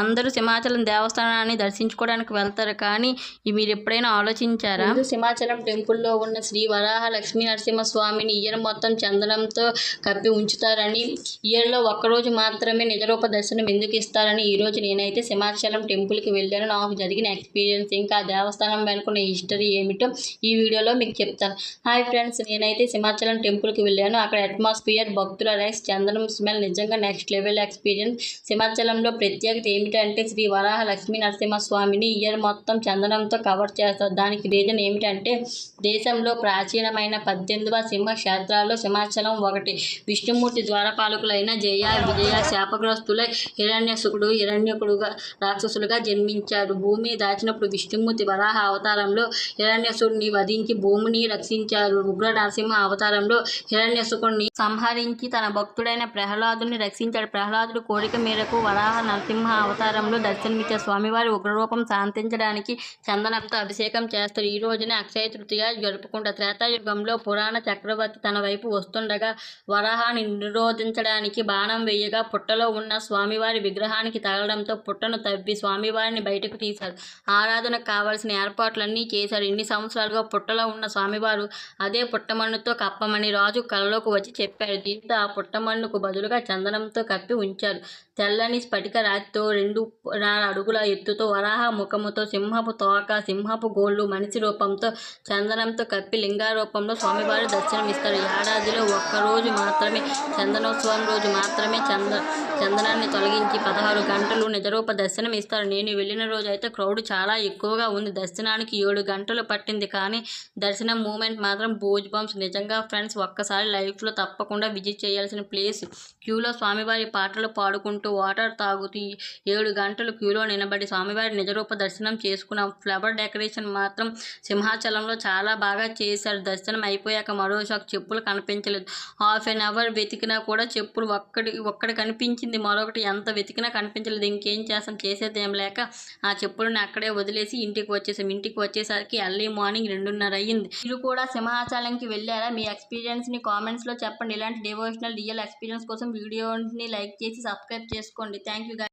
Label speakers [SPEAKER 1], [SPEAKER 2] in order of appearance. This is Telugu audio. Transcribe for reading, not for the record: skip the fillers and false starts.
[SPEAKER 1] అందరూ సింహాచలం దేవస్థానాన్ని దర్శించుకోవడానికి వెళ్తారు, కానీ మీరు ఎప్పుడైనా ఆలోచించారా? సింహాచలం టెంపుల్లో ఉన్న శ్రీ వరాహ లక్ష్మీ నరసింహస్వామిని ఇయర్ మొత్తం చందనంతో కప్పి ఉంచుతారని, ఇయర్లో ఒక్కరోజు మాత్రమే నిజరూప దర్శనం ఎందుకు ఇస్తారని ఈరోజు నేనైతే సింహాచలం టెంపుల్కి వెళ్ళాను. నాకు జరిగిన ఎక్స్పీరియన్స్, ఇంకా దేవస్థానం వెనుకున్న హిస్టరీ ఏమిటో ఈ వీడియోలో మీకు చెప్తాను. హాయ్ ఫ్రెండ్స్, నేనైతే సింహాచలం టెంపుల్కి వెళ్ళాను. అక్కడ అట్మాస్ఫియర్, భక్తుల రైస్, చందనం స్మెల్ నిజంగా నెక్స్ట్ లెవెల్ ఎక్స్పీరియన్స్. సింహాచలంలో ప్రత్యేకత ఏమిటంటే శ్రీ వరాహ లక్ష్మీ నరసింహస్వామిని ఇయర్ మొత్తం చందనంతో కవర్ చేస్తారు. దానికి రీజన్ ఏమిటంటే దేశంలో ప్రాచీనమైన 18వ సింహ క్షేత్రాల్లో సింహాచలం ఒకటి. విష్ణుమూర్తి ద్వారపాలకులైన జయ, విజయ శాపగ్రస్తులై హిరణ్యసుకుడు, హిరణ్యకుడుగా రాక్షసులుగా జన్మించారు. భూమిని దాచినప్పుడు విష్ణుమూర్తి వరాహ అవతారంలో హిరణ్యసుడిని వధించి భూమిని రక్షించారు. ఉగ్ర నరసింహ అవతారంలో హిరణ్యసుకుడిని సంహరించి తన భక్తుడైన ప్రహ్లాదుని రక్షించాడు. ప్రహ్లాదుడు కోరిక మేరకు వరాహ నరసింహ అవతారంలో దర్శనమిచ్చే స్వామివారి ఉగ్రరూపం శాంతించడానికి చందనంతో అభిషేకం చేస్తారు. ఈ రోజునే అక్షయ తృతీయ జరుపుకుంటారు. త్రేతాయుగంలో పురాణ చక్రవర్తి తన వైపు వస్తుండగా వరాహాన్ని నిరోధించడానికి బాణం వేయగా పుట్టలో ఉన్న స్వామివారి విగ్రహానికి తగలడంతో పుట్టను తవ్వి స్వామివారిని బయటకు తీశారు. ఆరాధనకు కావలసిన ఏర్పాట్లన్నీ చేశారు. ఇన్ని సంవత్సరాలుగా పుట్టలో ఉన్న స్వామివారు అదే పుట్టమన్నుతో కప్పమని రాజు కలలోకి వచ్చి చెప్పారు. దీంతో ఆ పుట్టమన్నుకు బదులుగా చందనంతో కప్పి ఉంచారు. తెల్లని స్ఫటిక రాతితో 2.5 అడుగుల ఎత్తుతో వరాహ ముఖముతో సింహపు తోక, సింహపు గోళ్ళు, మనిషి రూపంతో చందనంతో కప్పి లింగారూపంలో స్వామివారు దర్శనమిస్తారు. ఏడాదిలో ఒక్కరోజు మాత్రమే, చందనోత్సవం రోజు మాత్రమే చందనాన్ని తొలగించి 16 గంటలు నిజరూప దర్శనం ఇస్తారు. నేను వెళ్ళిన రోజు అయితే క్రౌడ్ చాలా ఎక్కువగా ఉంది. దర్శనానికి 7 గంటలు పట్టింది, కానీ దర్శనం మూమెంట్ మాత్రం బూజ్ బంప్స్. నిజంగా ఫ్రెండ్స్, ఒక్కసారి లైఫ్లో తప్పకుండా విజిట్ చేయాల్సిన ప్లేస్. క్యూలో స్వామివారి పాటలు పాడుకుంటూ వాటర్ తాగుతూ 7 గంటలు క్యూలో నిలబడి స్వామివారి నిజరూప దర్శనం చేసుకున్నాం. ఫ్లవర్ డెకరేషన్ మాత్రం సింహాచలంలో చాలా బాగా చేశారు. దర్శనం అయిపోయాక మరో షాక్, చెప్పులు కనిపించలేదు. హాఫ్ అన్ అవర్ వెతికినా కూడా చెప్పులు ఒక్కటి కనిపించింది, మరొకటి ఎంత వెతికినా కనిపించలేదు. ఇంకేం చేస్తాం, చేసేది ఏం లేక ఆ చెప్పులను అక్కడే వదిలేసి ఇంటికి వచ్చేసాం. ఇంటికి వచ్చేసరికి ఎర్లీ మార్నింగ్ 2:30 అయ్యింది. మీరు కూడా సింహాచలంకి వెళ్ళారా? మీ ఎక్స్పీరియన్స్ని కామెంట్స్లో చెప్పండి. ఇలాంటి డివోషనల్ రియల్ ఎక్స్పీరియన్స్ కోసం వీడియోని లైక్ చేసి సబ్స్క్రైబ్ చేసుకోండి. Thank you guys.